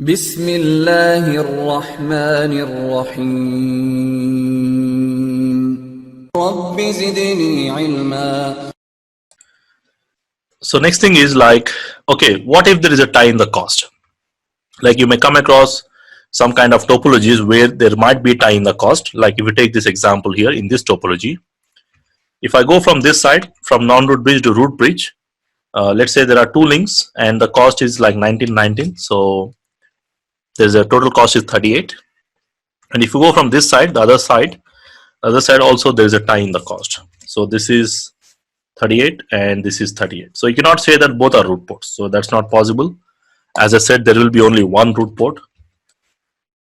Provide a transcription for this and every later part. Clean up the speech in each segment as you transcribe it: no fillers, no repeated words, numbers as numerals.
बिस्मिल्लाहिर्रहमानिर्रहीम rabbi ज़िदनी इल्मा. So next thing is like, okay, what if there is a tie in the cost? Like you may come across some kind of topologies where there might be tie in the cost. Like if you take this example here in this topology, if I go from this side, from non-root bridge to root bridge, let's say there are two links and the cost is like 1919. So there's a total cost is 38. And if you go from this side, the other side also there is a tie in the cost. So this is 38 and this is 38. So you cannot say that both are root ports. So that's not possible. As I said, there will be only one root port.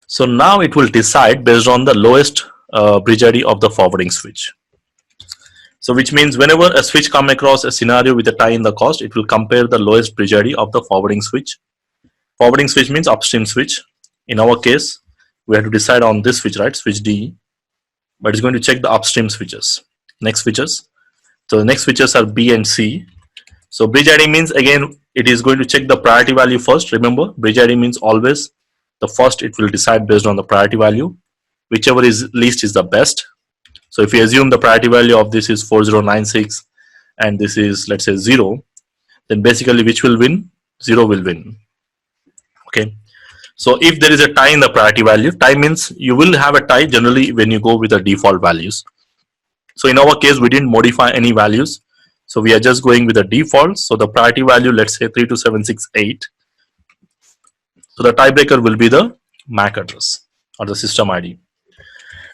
So now it will decide based on the lowest bridge ID of the forwarding switch. So which means whenever a switch come across a scenario with a tie in the cost, it will compare the lowest bridge ID of the forwarding switch. Forwarding switch means upstream switch. In our case, we have to decide on this switch, right? Switch D. But it's going to check the upstream switches. Next switches. So the next switches are B and C. So bridge ID means again it is going to check the priority value first. Remember, bridge ID means always the first it will decide based on the priority value. Whichever is least is the best. So if you assume the priority value of this is 4096 and this is, let's say, 0, then basically which will win? 0 will win. Okay. So if there is a tie in the priority value, tie means you will have a tie generally when you go with the default values. So in our case, we didn't modify any values. So we are just going with the default. So the priority value, let's say 32768. So the tiebreaker will be the MAC address or the system ID.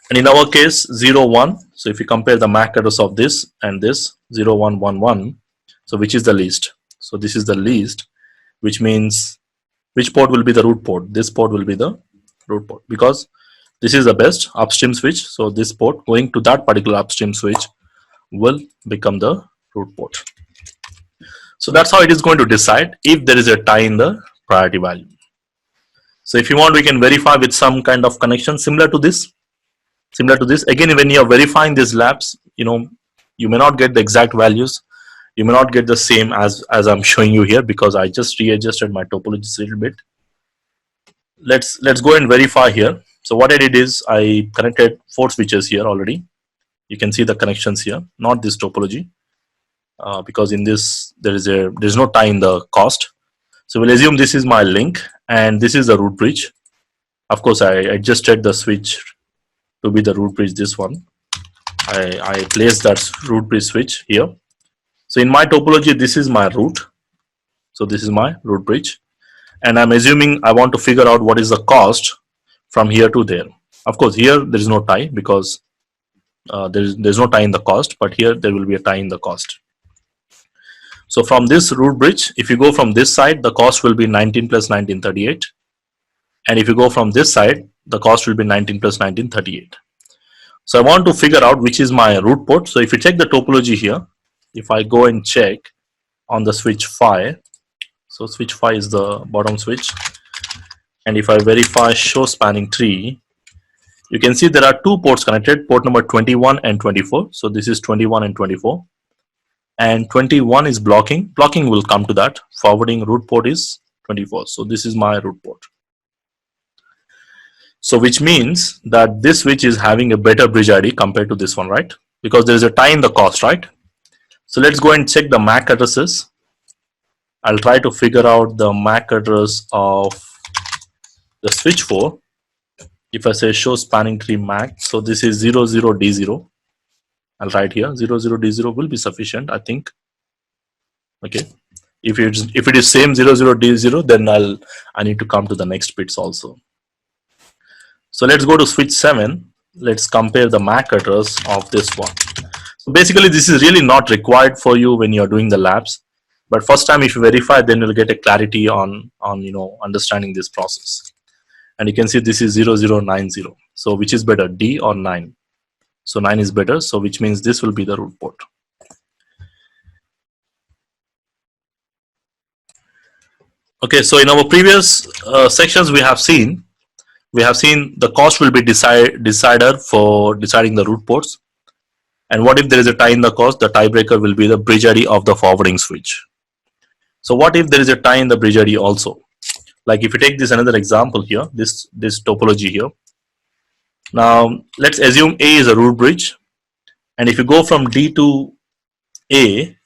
And in our case, 01. So if you compare the MAC address of this and this 0111, so which is the least? So this is the least, which means which port will be the root port? This port will be the root port because this is the best upstream switch. So this port going to that particular upstream switch will become the root port. So that's how it is going to decide if there is a tie in the priority value. So if you want, we can verify with some kind of connection similar to this. Again, when you are verifying these labs, you may not get the exact values. You may not get the same as I'm showing you here because I just readjusted my topologies a little bit. Let's go and verify here. So what I did is I connected 4 switches here already. You can see the connections here, not this topology, because in this there's no tie in the cost. So we'll assume this is my link and this is the root bridge. Of course, I adjusted the switch to be the root bridge. This one, I placed that root bridge switch here. So in my topology, this is my root. So this is my root bridge, and I'm assuming I want to figure out what is the cost from here to there. Of course, here there is no tie because there's no tie in the cost, but here there will be a tie in the cost. So from this root bridge, if you go from this side, the cost will be 19 plus 1938, and if you go from this side, the cost will be 19 plus 1938. So I want to figure out which is my root port. So if you check the topology here, if I go and check on the switch phi, so switch phi is the bottom switch, and if I verify show spanning tree, you can see there are 2 ports connected, port number 21 and 24. So this is 21 and 24, and 21 is blocking will come to that. Forwarding root port is 24. So this is my root port. So which means that this switch is having a better bridge ID compared to this one, right? Because there is a tie in the cost, right? So let's go and check the MAC addresses. I'll try to figure out the MAC address of the switch 4. If I say show spanning tree MAC, so this is 00D0. I'll write here 00D0 will be sufficient, I think. Okay. If it is same 00D0, then I need to come to the next bits also. So let's go to switch 7. Let's compare the MAC address of this one. So basically, this is really not required for you when you're doing the labs. But first time if you verify, then you'll get a clarity on understanding this process. And you can see this is 0090. So which is better, D or 9? So 9 is better. So which means this will be the root port. Okay, so in our previous sections we have seen the cost will be decider for deciding the root ports. And what if there is a tie in the cost? The tiebreaker will be the bridge ID of the forwarding switch. So what if there is a tie in the bridge ID also? Like if you take this another example here, this topology here. Now let's assume A is a root bridge, and if you go from D to A,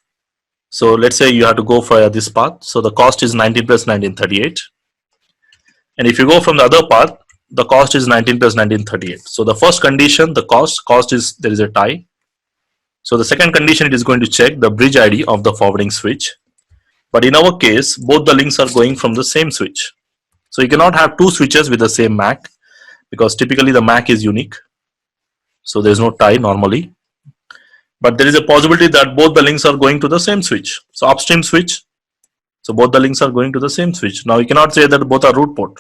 so let's say you have to go for this path. So the cost is 19 plus 1938, and if you go from the other path, the cost is 19 plus 1938. So the first condition, the cost is there is a tie. So the second condition, it is going to check the bridge ID of the forwarding switch. But in our case, both the links are going from the same switch. So you cannot have two switches with the same MAC, because typically the MAC is unique. So there is no tie normally. But there is a possibility that both the links are going to the same switch. So upstream switch. So both the links are going to the same switch. Now you cannot say that both are root port.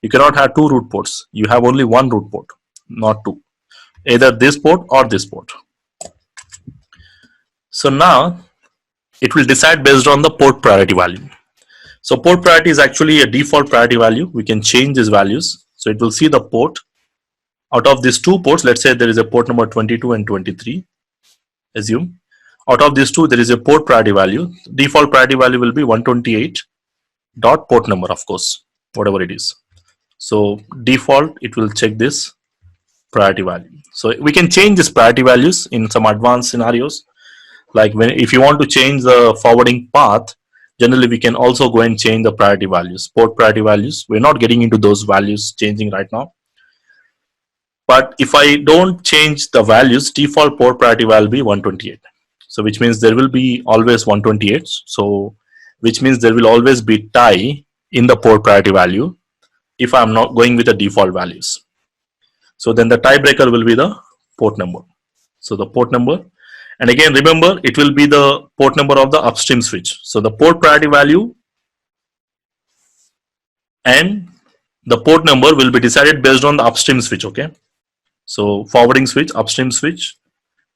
You cannot have two root ports. You have only one root port, not two. Either this port or this port. So now it will decide based on the port priority value. So port priority is actually a default priority value. We can change these values. So it will see the port. Out of these two ports, let's say there is a port number 22 and 23. Assume. Out of these two, there is a port priority value. Default priority value will be 128 dot port number, of course, whatever it is. So default, it will check this priority value. So we can change this priority values in some advanced scenarios. Like if you want to change the forwarding path, generally we can also go and change the priority values, port priority values. We're not getting into those values changing right now. But if I don't change the values, default port priority value will be 128. So which means there will be always 128. So which means there will always be tie in the port priority value if I'm not going with the default values. So then the tiebreaker will be the port number. So the port number, and again remember, it will be the port number of the upstream switch. So the port priority value and the port number will be decided based on the upstream switch. Okay. So forwarding switch, upstream switch,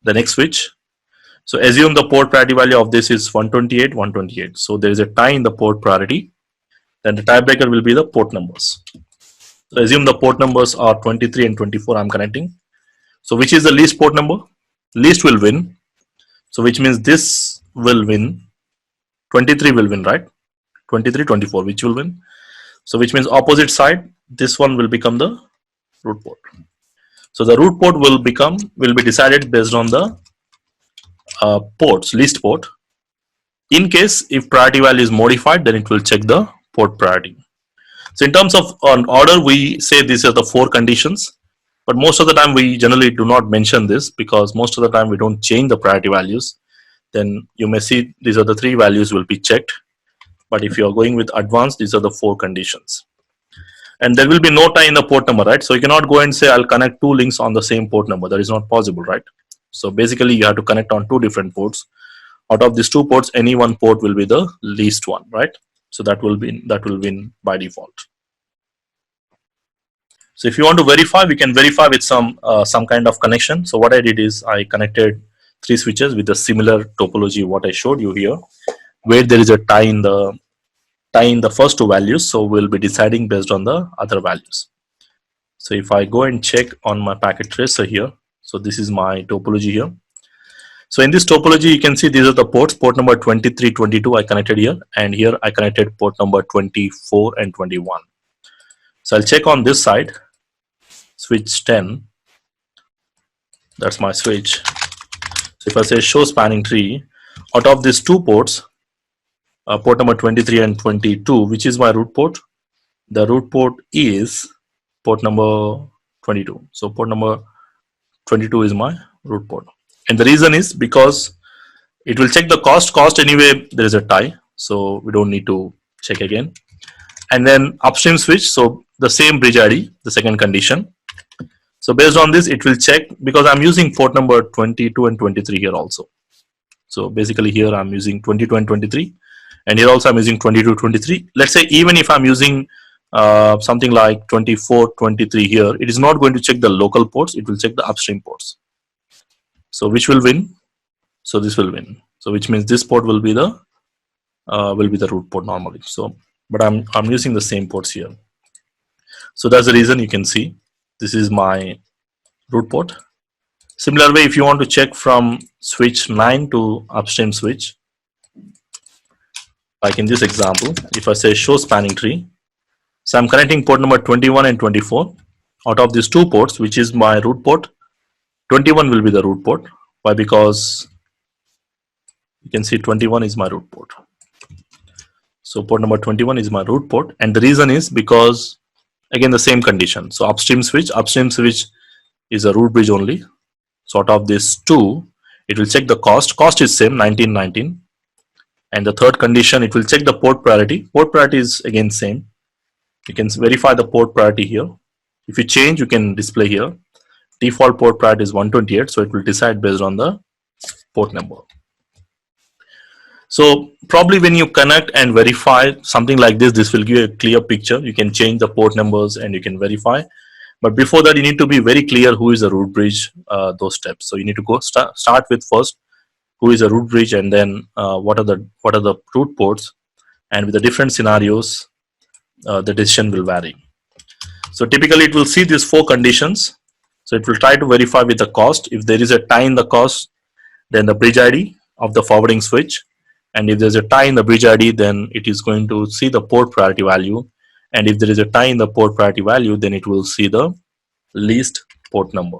the next switch. So assume the port priority value of this is 128, 128. So there is a tie in the port priority. Then the tiebreaker will be the port numbers. So assume the port numbers are 23 and 24. I'm connecting. So which is the least port number? Least will win. So which means this will win. 23 will win, right? 23, 24, which will win. So which means opposite side, this one will become the root port. So the root port will be decided based on the ports, least port. In case if priority value is modified, then it will check the port priority. So in terms of an order, we say these are the four conditions, but most of the time we generally do not mention this, because most of the time we don't change the priority values. Then you may see these are the three values will be checked. But if you are going with advanced, these are the four conditions. And there will be no tie in the port number, right? So you cannot go and say I'll connect two links on the same port number. That is not possible, right? So basically you have to connect on two different ports. Out of these two ports, any one port will be the least one, right? So that will win by default. So if you want to verify, we can verify with some kind of connection. So what I did is I connected three switches with a similar topology what I showed you here, where there is a tie in the first two values. So we'll be deciding based on the other values. So if I go and check on my packet tracer here, so this is my topology here. So in this topology, you can see these are the ports. Port number 23, 22 I connected here, and here I connected port number 24 and 21. So I'll check on this side, switch 10. That's my switch. So if I say show spanning tree, out of these two ports, port number 23 and 22, which is my root port? The root port is port number 22. So port number 22 is my root port. And the reason is because it will check the cost anyway, there is a tie, so we don't need to check again. And then upstream switch, so the same bridge ID, the second condition. So based on this, it will check, because I'm using port number 22 and 23 here also. So basically here I'm using 22 and 23, and here also I'm using 22, 23. Let's say even if I'm using something like 24, 23 here, it is not going to check the local ports, it will check the upstream ports. So which will win? So this will win. So which means this port will be the root port normally. So but I'm using the same ports here. So that's the reason you can see this is my root port. Similar way, if you want to check from switch 9 to upstream switch, like in this example, if I say show spanning tree, So I'm connecting port number 21 and 24. Out of these two ports, which is my root port, 21 will be the root port. Why? Because you can see 21 is my root port. So port number 21 is my root port, and the reason is because again the same condition. So upstream switch is a root bridge only. So out of these two, it will check the cost. Cost is same 1919, and the third condition, it will check the port priority. Port priority is again same. You can verify the port priority here. If you change, you can display here. Default port priority is 128, so it will decide based on the port number. So probably when you connect and verify something like this will give you a clear picture. You can change the port numbers and you can verify. But before that, you need to be very clear who is the root bridge, those steps. So you need to go start with first who is a root bridge, and then what are the root ports, and with the different scenarios, the decision will vary. So typically it will see these four conditions. So it will try to verify with the cost. If there is a tie in the cost, then the bridge ID of the forwarding switch. And if there's a tie in the bridge ID, then it is going to see the port priority value. And if there is a tie in the port priority value, then it will see the least port number.